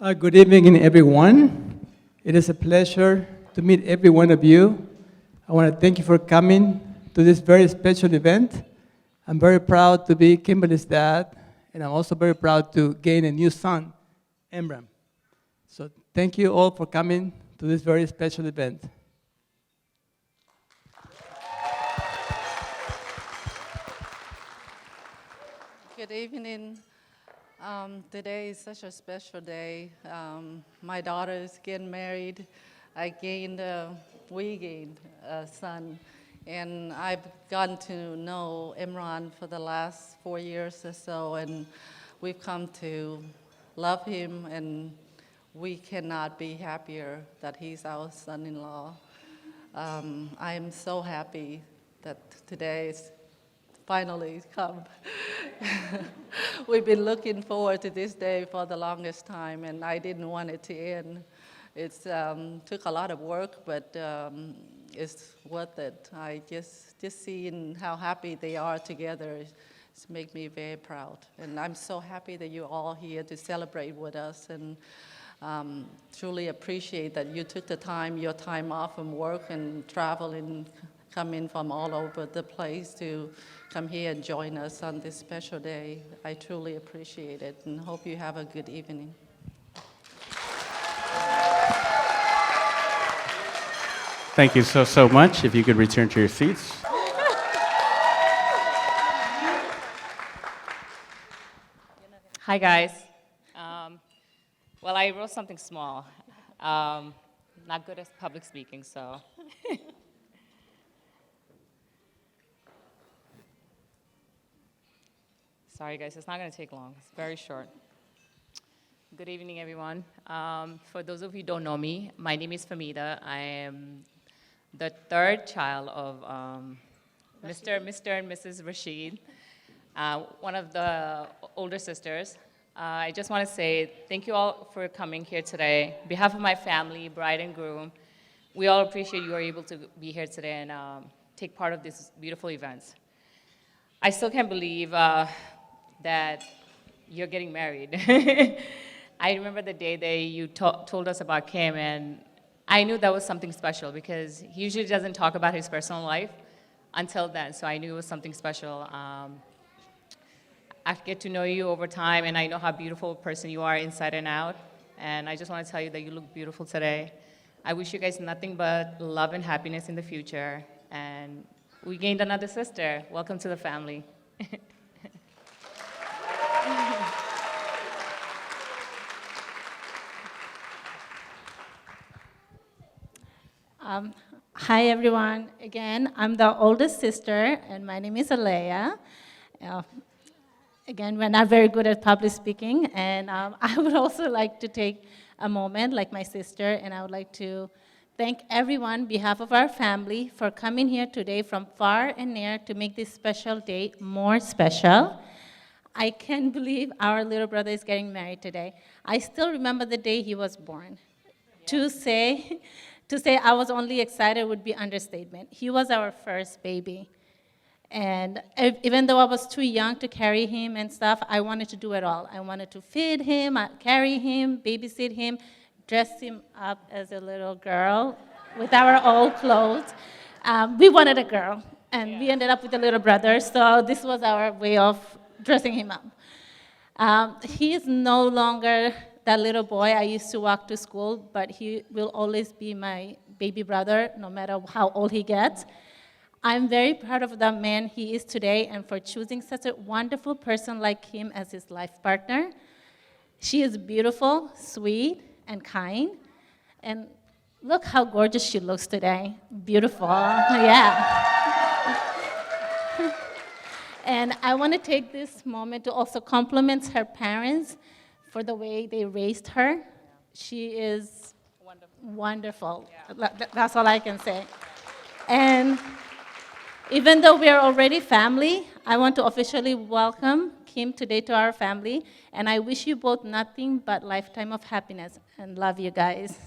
Good evening, everyone. It is a pleasure to meet every one of you. I want to thank you for coming to this very special event. I'm very proud to be Kimberly's dad, and I'm also very proud to gain a new son, Emram. So thank you all for coming to this very special event. Good evening. Today is such a special day. My daughter is getting married. We gained a son, and I've gotten to know Imran for the last 4 years or so, and we've come to love him, and we cannot be happier that he's our son-in-law. I am so happy that today is finally come. We've been looking forward to this day for the longest time, and I didn't want it to end. It took a lot of work, but it's worth it. I just seeing how happy they are together it's make me very proud. And I'm so happy that you're all here to celebrate with us, and truly appreciate that you took your time off from work and travel and come in from all over the place to come here and join us on this special day. I truly appreciate it and hope you have a good evening. Thank you so much. If you could return to your seats. Hi, guys. Well, I wrote something small. Not good at public speaking, so. Sorry, guys, it's not going to take long. It's very short. Good evening, everyone. For those of you who don't know me, my name is Famida. I am the third child of Mr. and Mrs. Rashid, one of the older sisters. I just want to say thank you all for coming here today. On behalf of my family, bride and groom, we all appreciate you are able to be here today and take part of this beautiful event. I still can't believe that you're getting married. I remember the day that you told us about Kim, and I knew that was something special because he usually doesn't talk about his personal life until then, so I knew it was something special. I get to know you over time, and I know how beautiful a person you are inside and out, and I just want to tell you that you look beautiful today. I wish you guys nothing but love and happiness in the future, and we gained another sister. Welcome to the family. Hi, everyone. Again, I'm the oldest sister, and my name is Alea. Uh, Again, we're not very good at public speaking, and I would also like to take a moment, like my sister, and I would like to thank everyone on behalf of our family for coming here today from far and near to make this special day more special. I can't believe our little brother is getting married today. I still remember the day he was born. To say, to say I was only excited would be understatement. He was our first baby. And even though I was too young to carry him and stuff, I wanted to do it all. I wanted to feed him, carry him, babysit him, dress him up as a little girl with our old clothes. We wanted a girl, and we ended up with a little brother, so this was our way of dressing him up. He is no longer that little boy I used to walk to school, but he will always be my baby brother, no matter how old he gets. I'm very proud of the man he is today and for choosing such a wonderful person like him as his life partner. She is beautiful, sweet, and kind. And look how gorgeous she looks today. Beautiful, yeah. And I want to take this moment to also compliment her parents for the way they raised her. She is wonderful. Yeah. That's all I can say. And even though we are already family, I want to officially welcome Kim today to our family, and I wish you both nothing but lifetime of happiness, and love you guys.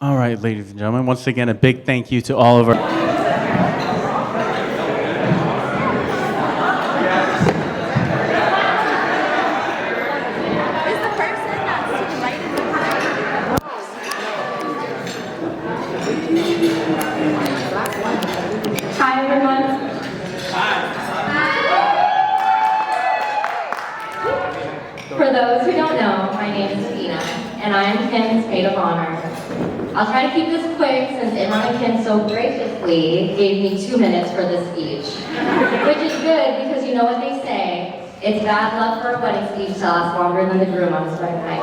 All right, ladies and gentlemen, once again, a big thank you to all of our... Hi, everyone. For those who don't know, my name is Tina, and I am Kim's maid of honor. I'll try to keep this quick since Imran and Kim so graciously gave me 2 minutes for this speech. Which is good because you know what they say, it's bad luck for a wedding speech to last longer than the groom on his wedding night.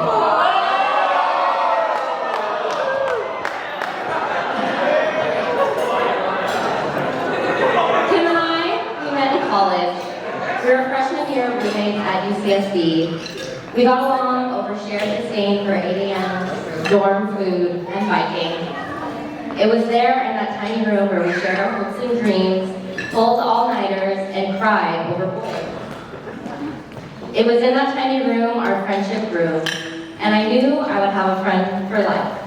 We were freshman year roommates at UCSB. We got along over shared disdain for 8 a.m., dorm food, and biking. It was there in that tiny room where we shared our hopes and dreams, pulled all-nighters, and cried over boys. It was in that tiny room our friendship grew, and I knew I would have a friend for life.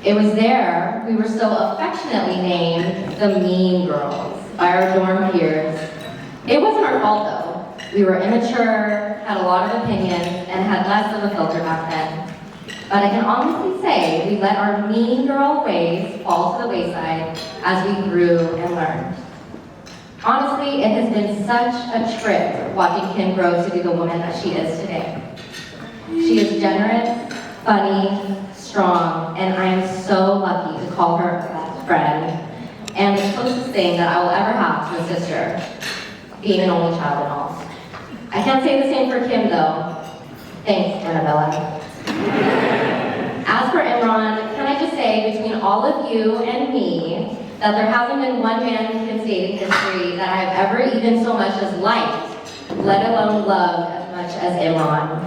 It was there we were so affectionately named the Mean Girls by our dorm peers. It wasn't our fault though. We were immature, had a lot of opinions, and had less of a filter back then. But I can honestly say we let our mean girl ways fall to the wayside as we grew and learned. Honestly, it has been such a trip watching Kim grow to be the woman that she is today. She is generous, funny, strong, and I am so lucky to call her a best friend and the closest thing that I will ever have to a sister, being an only child and all. I can't say the same for Kim though. Thanks, Annabella. As for Imran, can I just say between all of you and me that there hasn't been one man in Kim's dating history that I've ever even so much as liked, let alone loved as much as Imran.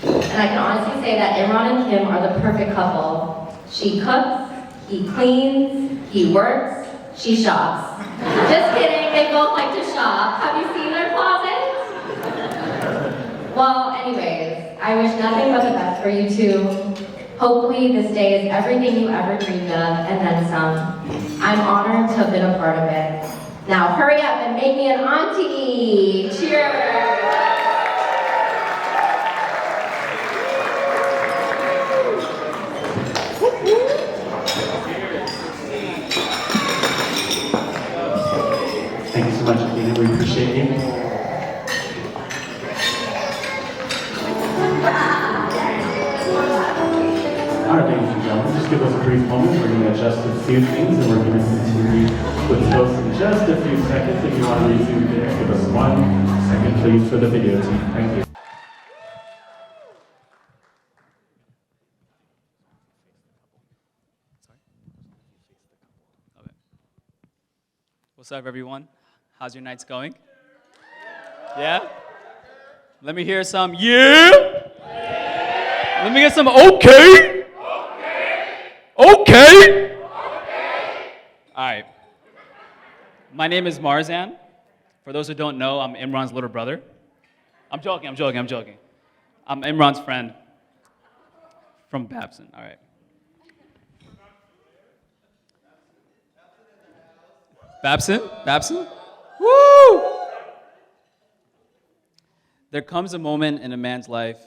And I can honestly say that Imran and Kim are the perfect couple. She cooks, he cleans, he works, she shops. Just kidding, they both like to shop. Have you seen their closets? Well, anyways, I wish nothing but the best for you two. Hopefully this day is everything you ever dreamed of and then some. I'm honored to have been a part of it. Now hurry up and make me an auntie. Cheers. Thank you so much, Athena. We appreciate you. All right, ladies and gentlemen, just give us a brief moment. We're going to adjust a few things, and we're going to continue with the host in just a few seconds. If you want to resume there, give us 1 second, please, for the video team. Thank you. What's up, everyone? How's your nights going? Yeah? Let me hear some yeah? Let me get some okay? Okay? All right. My name is Marzan. For those who don't know, I'm Imran's little brother. I'm joking. I'm Imran's friend from Babson. All right. Babson? Woo! There comes a moment in a man's life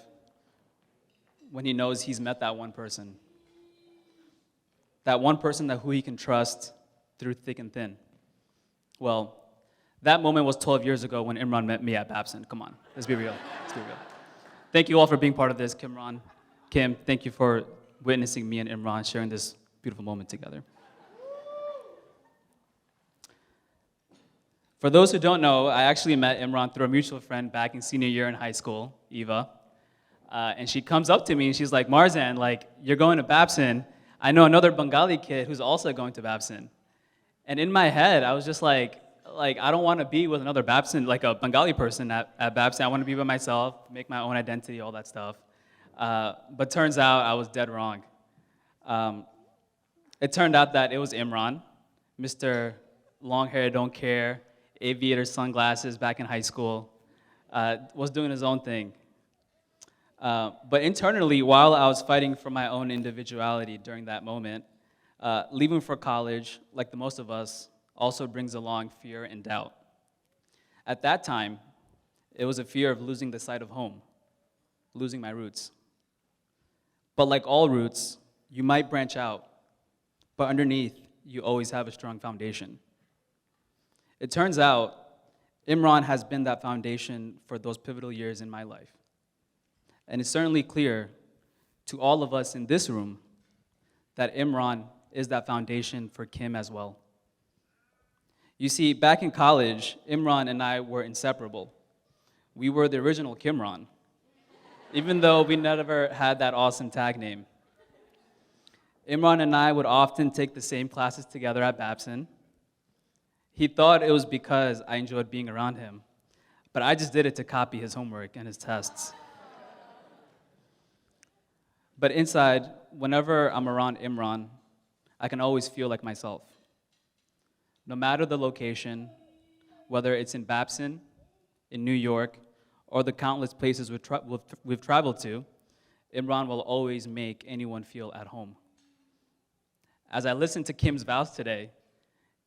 when he knows he's met that one person. That one person who he can trust through thick and thin. Well, that moment was 12 years ago when Imran met me at Babson. Come on, let's be real. Thank you all for being part of this, Kimran. Kim, thank you for witnessing me and Imran sharing this beautiful moment together. For those who don't know, I actually met Imran through a mutual friend back in senior year in high school, Eva. And she comes up to me and she's like, Marzan, like, you're going to Babson. I know another Bengali kid who's also going to Babson. And in my head, I was just like I don't want to be with another Babson, like a Bengali person at Babson. I want to be by myself, make my own identity, all that stuff. But turns out I was dead wrong. It turned out that it was Imran, Mr. Long hair, don't care, aviator sunglasses back in high school, was doing his own thing. But internally, while I was fighting for my own individuality during that moment, leaving for college, like the most of us, also brings along fear and doubt. At that time, it was a fear of losing the sight of home, losing my roots. But like all roots, you might branch out, but underneath, you always have a strong foundation. It turns out, Imran has been that foundation for those pivotal years in my life. And it's certainly clear to all of us in this room that Imran is that foundation for Kim as well. You see, back in college, Imran and I were inseparable. We were the original Kimran, even though we never had that awesome tag name. Imran and I would often take the same classes together at Babson. He thought it was because I enjoyed being around him, but I just did it to copy his homework and his tests. But inside, whenever I'm around Imran, I can always feel like myself. No matter the location, whether it's in Babson, in New York, or the countless places we've traveled to, Imran will always make anyone feel at home. As I listen to Kim's vows today,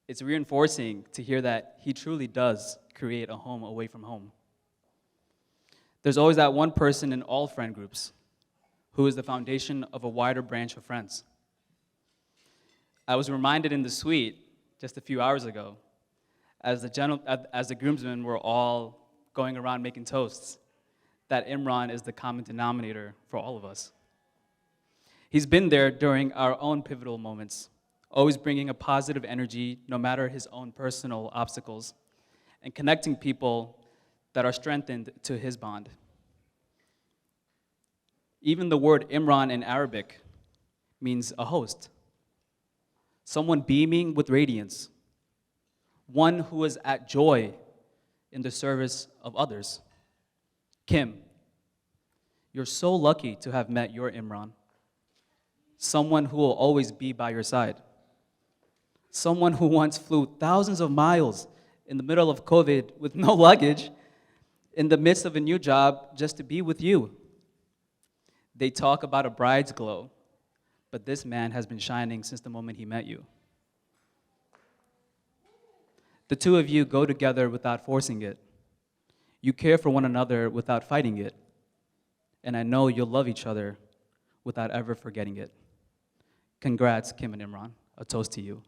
it's reinforcing to hear that he truly does create a home away from home. There's always that one person in all friend groups who is the foundation of a wider branch of friends. I was reminded in the suite just a few hours ago, as the groomsmen were all going around making toasts, that Imran is the common denominator for all of us. He's been there during our own pivotal moments, always bringing a positive energy no matter his own personal obstacles, and connecting people that are strengthened to his bond. Even the word Imran in Arabic means a host, someone beaming with radiance, one who is at joy in the service of others. Kim, you're so lucky to have met your Imran, someone who will always be by your side, someone who once flew thousands of miles in the middle of COVID with no luggage, in the midst of a new job, just to be with you. They talk about a bride's glow, but this man has been shining since the moment he met you. The two of you go together without forcing it. You care for one another without fighting it. And I know you'll love each other without ever forgetting it. Congrats, Kim and Imran. A toast to you.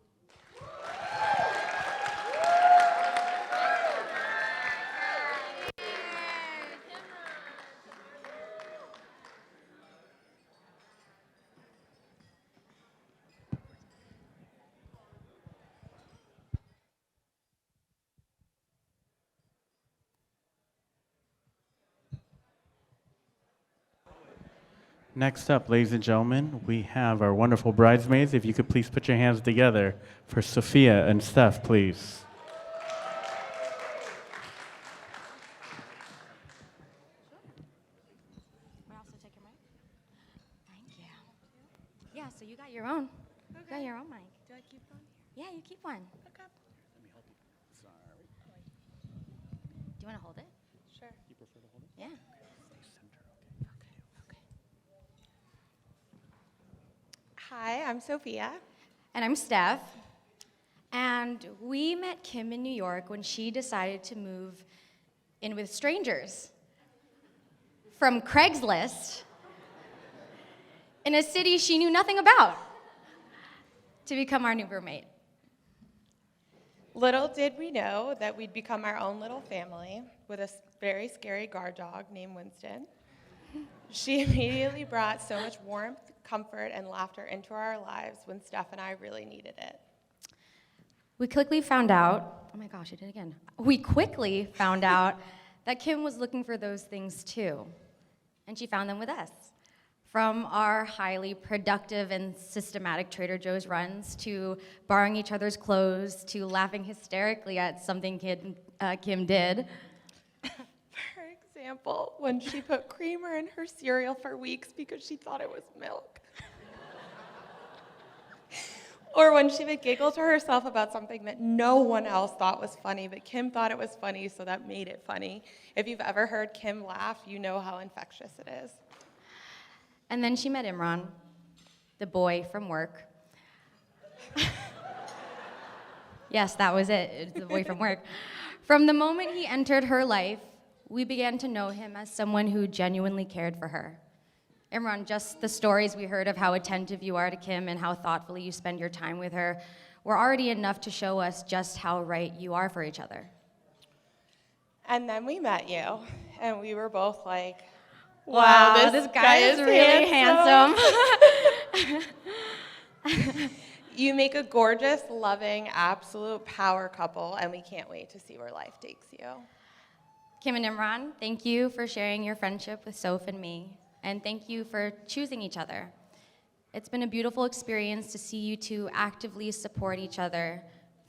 Next up, ladies and gentlemen, we have our wonderful bridesmaids. If you could please put your hands together for Sophia and Steph, please. We're also taking mic. Thank you. Yeah, so you got your own. Okay. You got your own mic. Do I keep one? Yeah, you keep one. Okay. Do you want to hold it? Sure. Yeah. Hi, I'm Sophia. And I'm Steph. And we met Kim in New York when she decided to move in with strangers from Craigslist in a city she knew nothing about to become our new roommate. Little did we know that we'd become our own little family with a very scary guard dog named Winston. She immediately brought so much warmth, comfort, and laughter into our lives when Steph and I really needed it. We quickly found out, oh my gosh, I did it again. We quickly found out that Kim was looking for those things too. And she found them with us. From our highly productive and systematic Trader Joe's runs, to borrowing each other's clothes, to laughing hysterically at something Kim did. For example, when she put creamer in her cereal for weeks because she thought it was milk. Or when she would giggle to herself about something that no one else thought was funny, but Kim thought it was funny, so that made it funny. If you've ever heard Kim laugh, you know how infectious it is. And then she met Imran, the boy from work. Yes, that was it. It's the boy from work. From the moment he entered her life, we began to know him as someone who genuinely cared for her. Imran, just the stories we heard of how attentive you are to Kim and how thoughtfully you spend your time with her were already enough to show us just how right you are for each other. And then we met you, and we were both like, Wow, this guy is really handsome. You make a gorgeous, loving, absolute power couple, and we can't wait to see where life takes you. Kim and Imran, thank you for sharing your friendship with Soph and me, and thank you for choosing each other. It's been a beautiful experience to see you two actively support each other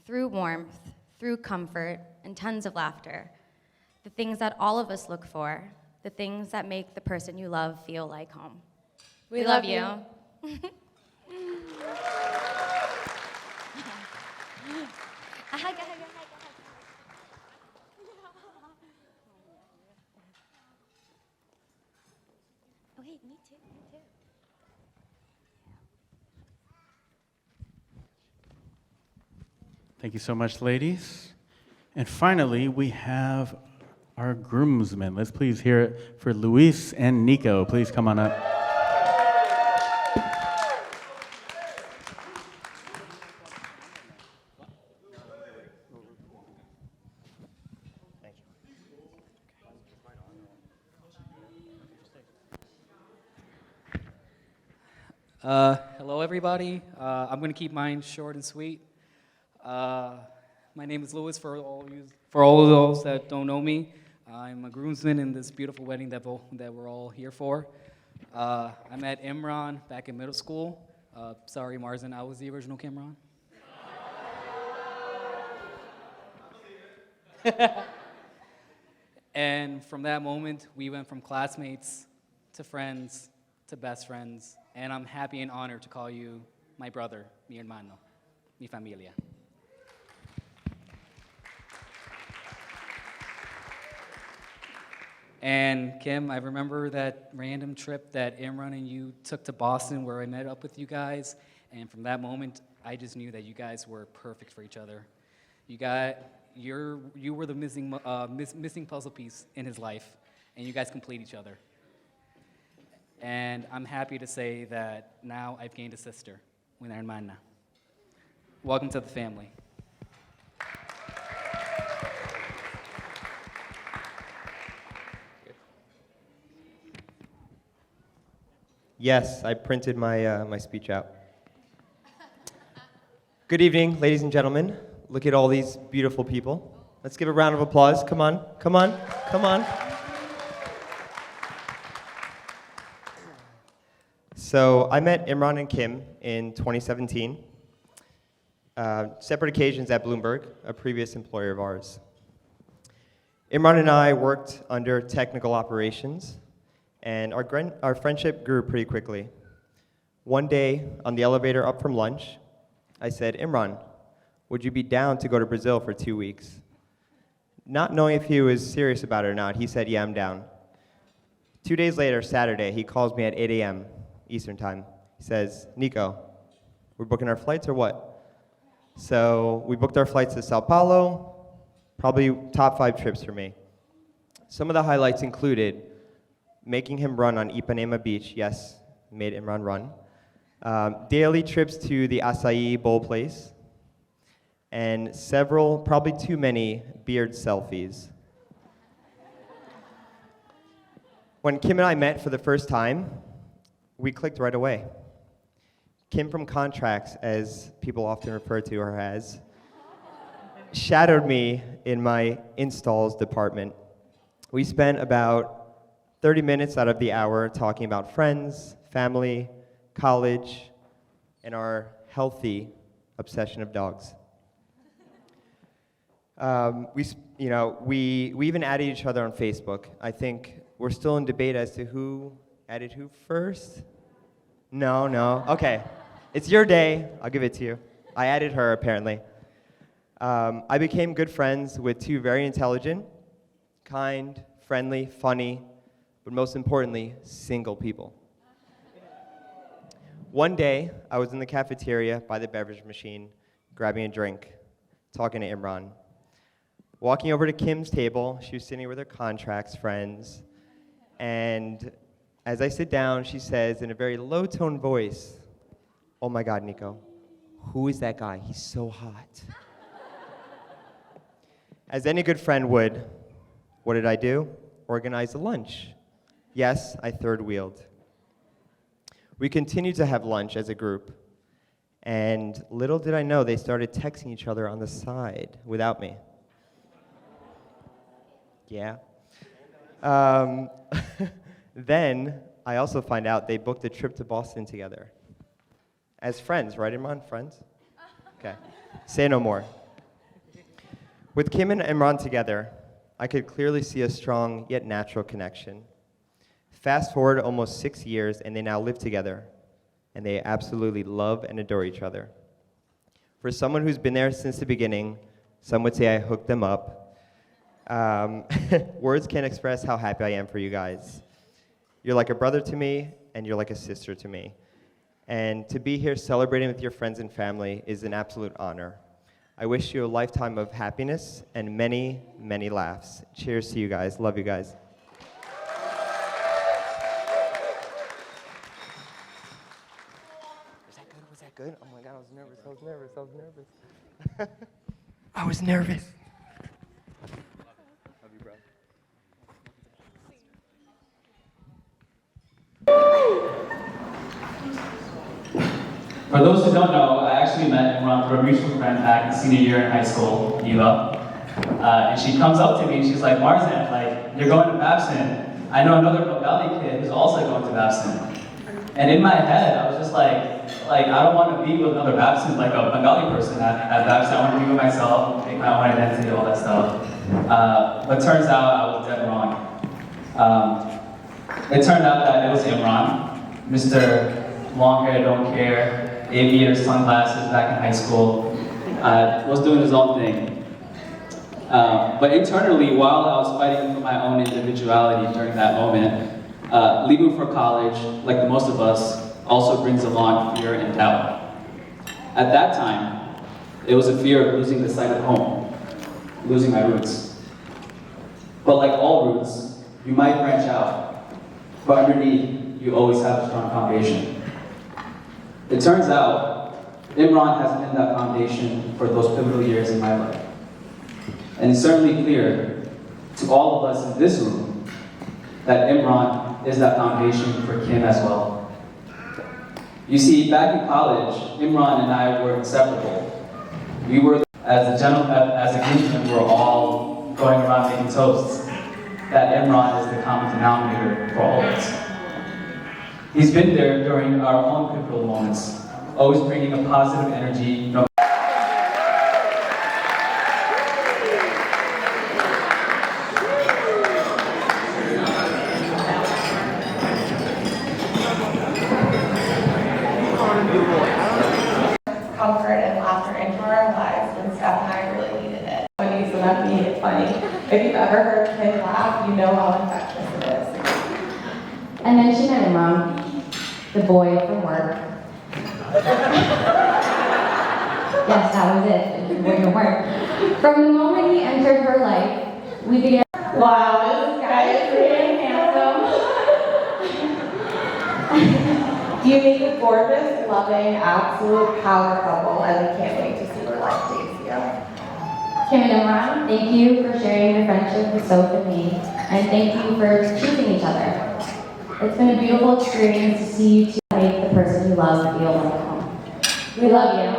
through warmth, through comfort, and tons of laughter. The things that all of us look for, the things that make the person you love feel like home. We love you. Wait, me too, me too. Thank you so much, ladies. And finally, we have our groomsmen. Let's please hear it for Luis and Nico. Please come on up. Hello, everybody. I'm going to keep mine short and sweet. My name is Louis. For all of those that don't know me, I'm a groomsman in this beautiful wedding that we're all here for. I met Imran back in middle school. Sorry, Marzan, I was the original Kimran. And from that moment, we went from classmates to friends to best friends. And I'm happy and honored to call you my brother, mi hermano, mi familia. And Kim, I remember that random trip that Imran and you took to Boston where I met up with you guys. And from that moment, I just knew that you guys were perfect for each other. You were the missing puzzle piece in his life, and you guys complete each other. And I'm happy to say that now I've gained a sister, una hermana. Welcome to the family. Yes, I printed my speech out. Good evening, ladies and gentlemen. Look at all these beautiful people. Let's give a round of applause. Come on, come on, come on. So I met Imran and Kim in 2017. Separate occasions at Bloomberg, a previous employer of ours. Imran and I worked under technical operations, and our friendship grew pretty quickly. One day, on the elevator up from lunch, I said, Imran, would you be down to go to Brazil for 2 weeks? Not knowing if he was serious about it or not, he said, yeah, I'm down. 2 days later, Saturday, he calls me at 8 a.m. Eastern time. He says, Nico, we're booking our flights or what? So we booked our flights to Sao Paulo, probably top 5 trips for me. Some of the highlights included making him run on Ipanema Beach. Yes, made Imran run. Daily trips to the acai bowl place, and several, probably too many, beard selfies. When Kim and I met for the first time, we clicked right away. Kim from Contracts, as people often refer to her as, shadowed me in my installs department. We spent about 30 minutes out of the hour talking about friends, family, college, and our healthy obsession of dogs. We even added each other on Facebook. I think we're still in debate as to who added who first. No. Okay. It's your day. I'll give it to you. I added her, apparently. I became good friends with 2 very intelligent, kind, friendly, funny, but most importantly, single people. One day, I was in the cafeteria by the beverage machine, grabbing a drink, talking to Imran. Walking over to Kim's table, she was sitting with her contracts friends, and as I sit down, she says in a very low-toned voice, "Oh my God, Nico, who is that guy? He's so hot." As any good friend would, what did I do? Organize a lunch. Yes, I third-wheeled. We continued to have lunch as a group, and little did I know they started texting each other on the side without me. Yeah. Then I also find out they booked a trip to Boston together. As friends, right, Imran? Friends? Okay. Say no more. With Kim and Imran together, I could clearly see a strong yet natural connection. Fast forward almost 6 years, and they now live together, and they absolutely love and adore each other. For someone who's been there since the beginning, some would say I hooked them up. Words can't express how happy I am for you guys. You're like a brother to me, and you're like a sister to me. And to be here celebrating with your friends and family is an absolute honor. I wish you a lifetime of happiness and many, many laughs. Cheers to you guys. Love you guys. Was that good? Oh my God, I was nervous. I was nervous. Love you, bro. For those who don't know, I actually met Imran through a mutual friend back in senior year in high school, Eva. And she comes up to me and she's like, "Marzan, like, you're going to Babson. I know another Bengali kid who's also going to Babson." And in my head, I was just like, I don't want to be with another Babson, like a Bengali person at Babson. I want to be with myself, make my own identity, all that stuff. But turns out I was dead wrong. It turned out that it was Imran, Mr. Long hair, don't care, aviator, sunglasses back in high school, was doing his own thing. But internally, while I was fighting for my own individuality during that moment, leaving for college, like the most of us, also brings along fear and doubt. At that time, it was a fear of losing the sight of home, losing my roots. But like all roots, you might branch out, but underneath, you always have a strong foundation. It turns out, Imran has been that foundation for those pivotal years in my life. And it's certainly clear to all of us in this room that Imran is that foundation for Kim as well. You see, back in college, Imran and I were inseparable. We were, as a groupsmen, we're all going around making toasts. That Imran is the common denominator for all of us. He's been there during our own pivotal moments, always bringing a positive energy. Comfort and laughter into our lives when Steph and I really needed it. Funny, so that made it funny. If you've ever heard Kim laugh, you know how infectious it is. And then she met Imran, the boy from work. Yes, that was it, the boy from work. From the moment he entered her life, we began. Wow, this guy is really handsome. You make a gorgeous, loving, absolute power couple, and we can't wait to see where life takes you. Kim and Imran, thank you for sharing your friendship with Soph and me, and thank you for choosing each other. It's been a beautiful experience to see you two make the person you love feel like home. We love you.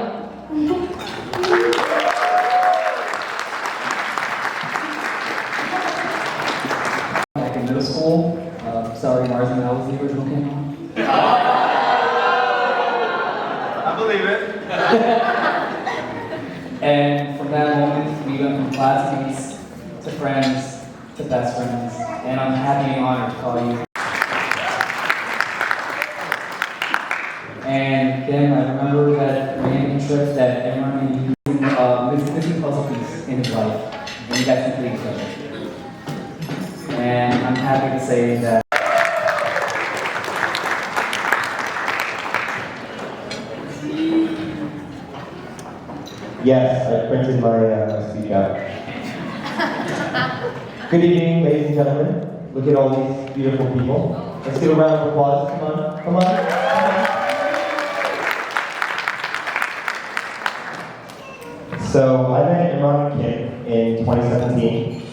Back in middle school, sorry Marzan, that was the original Kim. I believe it. And from that moment, we went from classmates to friends to best friends. And I'm happy and honored to call you. And Kim, I remember that random trip that Imran and you missing puzzle piece in his life. And you guys complete each other. And I'm happy to say that Yes, I printed my speech out. Good evening, ladies and gentlemen. Look at all these beautiful people. Let's give a round of applause. Come on, come on. So I met Imran and Kim in 2017.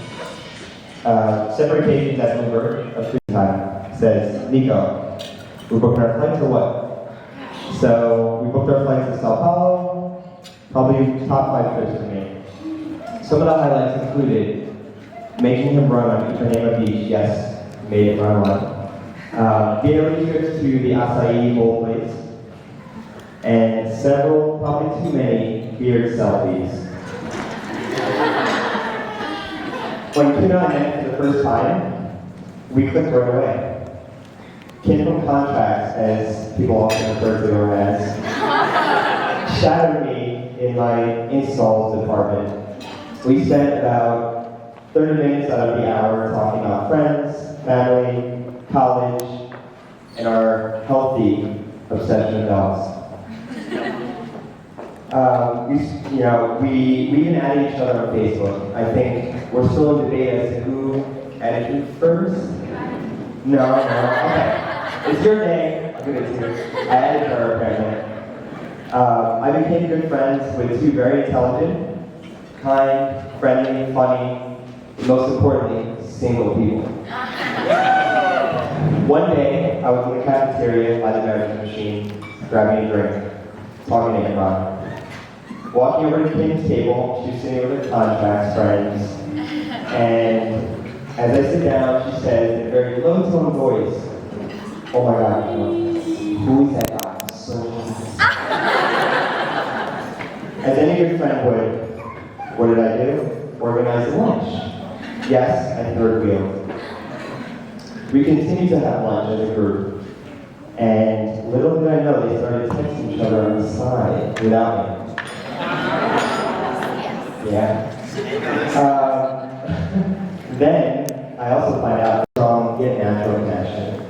Separate occasions at Uber, a free time, says, Nico, we're booking our flights or what? So we booked our flights to Sao Paulo, probably top 5 trips for me. Some of the highlights included making him run on Ipanema Beach, yes, made him run one. Daily trips to the acai bowl place, and several, probably too many, beard selfies. When Kim and I met for the first time, we clicked right away. Kim from contracts, as people often refer to her as, shadowed me in my installs department. We spent about 30 minutes out of the hour talking about friends, family, college, and our healthy obsession with dogs. We even added each other on Facebook. I think we're still in debate as to who added who first. No, okay. It's your name. I'll give it to you. I added her apparently. I became good friends with two very intelligent, kind, friendly, funny, and most importantly, single people. One day, I was in the cafeteria by the beverage machine, grabbing a drink, talking to Imran. Walking over to Kim's table, she was sitting with her contracts friends, and as I sit down, she says in a very low-tone voice, "Oh my God, who is that guy? So nice." As any good friend would, what did I do? Organize a lunch. Yes, and third wheel. We continued to have lunch as a group, and little did I know they started texting each other on the side without me. Yeah. Then I also find out strong yet natural connection.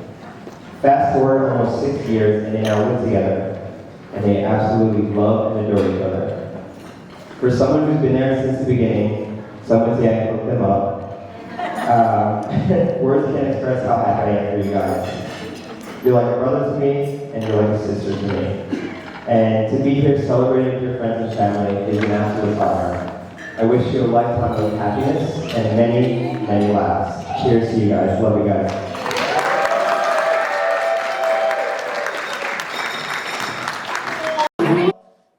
Fast forward almost 6 years, and they now live together, and they absolutely love and adore each other. For someone who's been there since the beginning, some would say I hooked them up. Words can't express how happy I am for you guys. You're like a brother to me, and you're like a sister to me. And to be here celebrating with your friends and family is an absolute honor. I wish you a lifetime of happiness and many, many laughs. Cheers to you guys. Love you guys.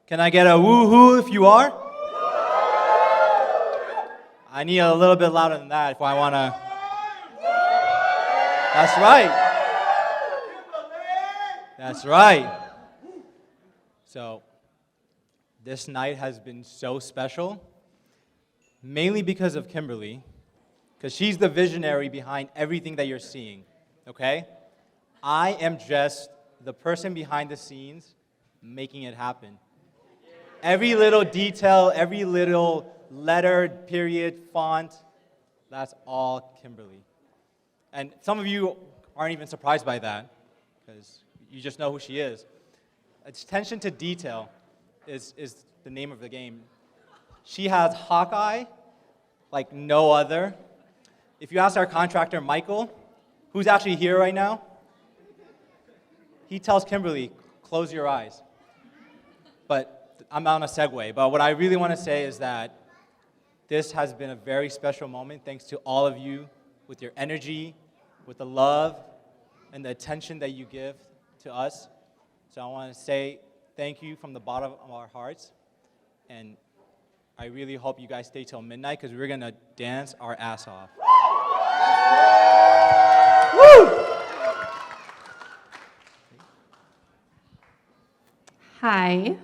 Can I get a woo-hoo if you are? I need a little bit louder than that if I want to. That's right. That's right. So, this night has been so special, mainly because of Kimberly, because she's the visionary behind everything that you're seeing, okay? I am just the person behind the scenes making it happen. Every little detail, every little letter, period, font, that's all Kimberly. And some of you aren't even surprised by that, because you just know who she is. Attention to detail is the name of the game. She has Hawkeye like no other. If you ask our contractor, Michael, who's actually here right now, he tells Kimberly, close your eyes. But I'm on a segue. But what I really want to say is that this has been a very special moment, thanks to all of you with your energy, with the love, and the attention that you give to us. So I want to say thank you from the bottom of our hearts. And I really hope you guys stay till midnight, because we're going to dance our ass off. Woo! Hi.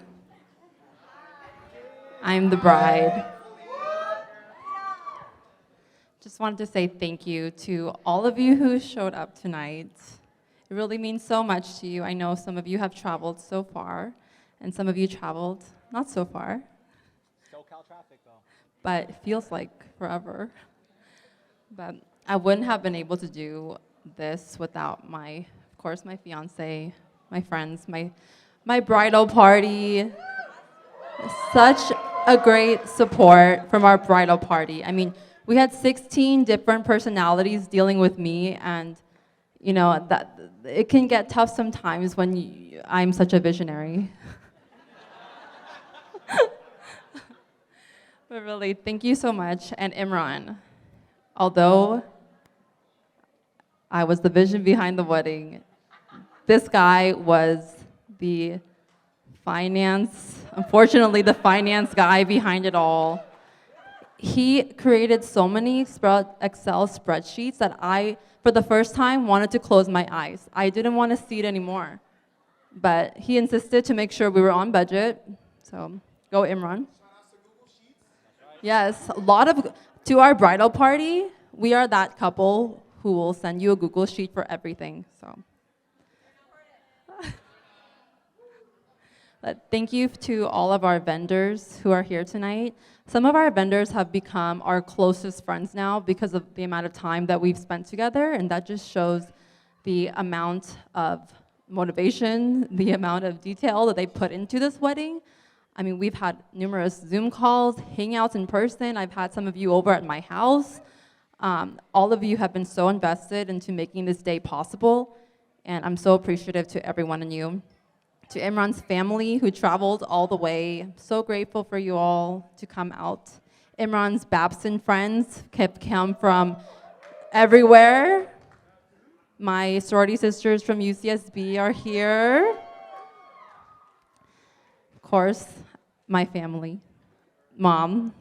I'm the bride. Just wanted to say thank you to all of you who showed up tonight. It really means so much to you. I know some of you have traveled so far, and some of you traveled not so far. SoCal traffic, though. But it feels like forever. But I wouldn't have been able to do this without of course, my fiance, my friends, my bridal party. Such a great support from our bridal party. I mean, we had 16 different personalities dealing with me, and you know that it can get tough sometimes when I'm such a visionary. But really, thank you so much. And Imran, although I was the vision behind the wedding, this guy was the unfortunately, the finance guy behind it all. He created so many Excel spreadsheets that I, for the first time, wanted to close my eyes. I didn't want to see it anymore. But he insisted to make sure we were on budget. So, go Imran. Yes, to our bridal party, we are that couple who will send you a Google Sheet for everything, so. But thank you to all of our vendors who are here tonight. Some of our vendors have become our closest friends now because of the amount of time that we've spent together, and that just shows the amount of motivation, the amount of detail that they put into this wedding. I mean, we've had numerous Zoom calls, hangouts in person. I've had some of you over at my house. All of you have been so invested into making this day possible, and I'm so appreciative to every one of you. To Imran's family who traveled all the way, I'm so grateful for you all to come out. Imran's Babson friends have come from everywhere. My sorority sisters from UCSB are here. Of course, my family, Mom.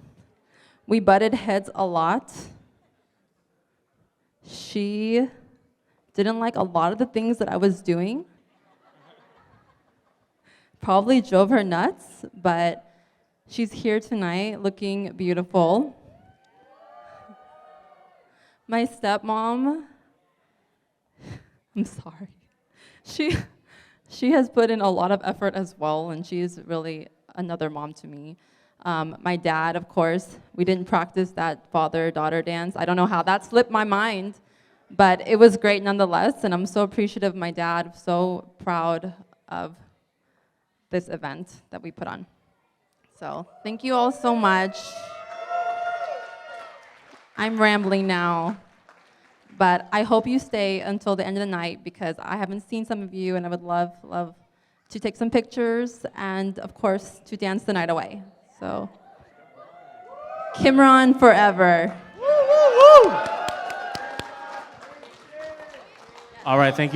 We butted heads a lot. She didn't like a lot of the things that I was doing. Probably drove her nuts, but she's here tonight looking beautiful. My stepmom, I'm sorry. She has put in a lot of effort as well, and she's really another mom to me. My dad, of course, we didn't practice that father-daughter dance. I don't know how that slipped my mind, but it was great nonetheless, and I'm so appreciative of my dad, so proud of this event that we put on. So thank you all so much. I'm rambling now, but I hope you stay until the end of the night because I haven't seen some of you, and I would love to take some pictures and, of course, to dance the night away. So, Kimran forever. All right, thank you.